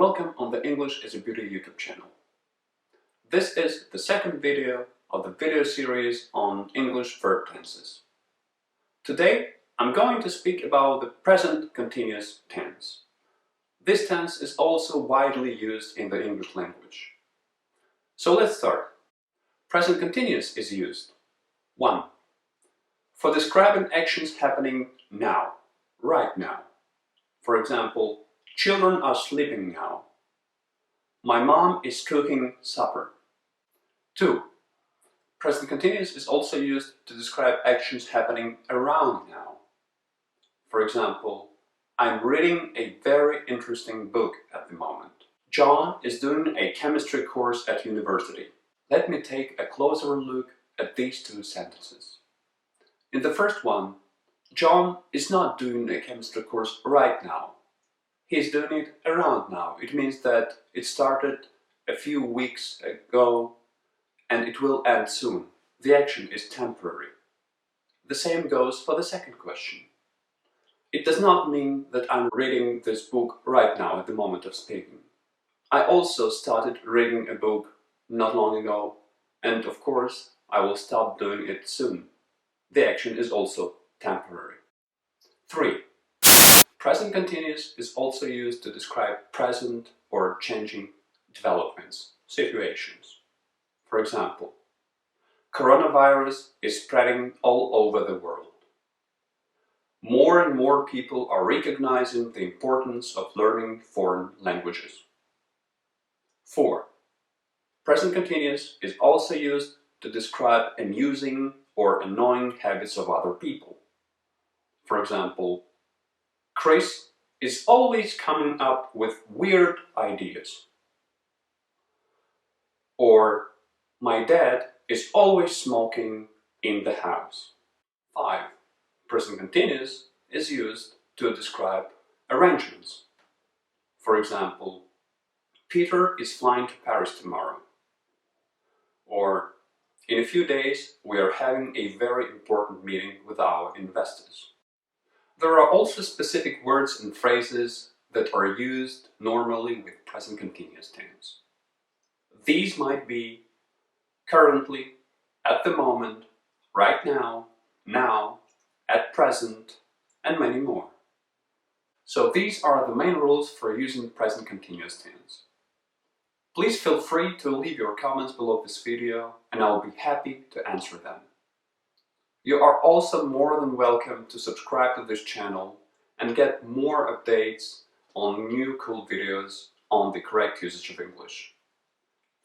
welcome on the English is a Beauty YouTube channel. This is the second video of the video series on English verb tenses. Today I'm going to speak about the present continuous tense. This tense is also widely used in the English language. So let's start. Present continuous is used 1. For describing actions happening now, right now. For example, children are sleeping now. My mom is cooking supper. 2. Present continuous is also used to describe actions happening around now. For example, I'm reading a very interesting book at the moment. John is doing a chemistry course at university. Let me take a closer look at these two sentences. In the first one, John is not doing a chemistry course right now. He's doing it around now. It means that it started a few weeks ago and it will end soon. The action is temporary. The same goes for the second question. It does not mean that I'm reading this book right now at the moment of speaking. I also started reading a book not long ago, and of course I will stop doing it soon. The action is also temporary. 3. Present continuous is also used to describe present or changing developments, situations. For example, coronavirus is spreading all over the world. More and more people are recognizing the importance of learning foreign languages. 4. Present continuous is also used to describe amusing or annoying habits of other people. For example, Chris is always coming up with weird ideas. Or, my dad is always smoking in the house. 5. Present continuous is used to describe arrangements. For example, Peter is flying to Paris tomorrow. Or, in a few days we are having a very important meeting with our investors. There are also specific words and phrases that are used normally with present continuous tense. These might be currently, at the moment, right now, now, at present, and many more. So these are the main rules for using present continuous tense. Please feel free to leave your comments below this video and I'll be happy to answer them. You are also more than welcome to subscribe to this channel and get more updates on new cool videos on the correct usage of English.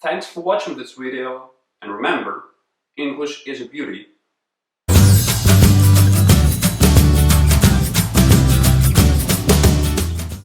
Thanks for watching this video, and remember, English is a beauty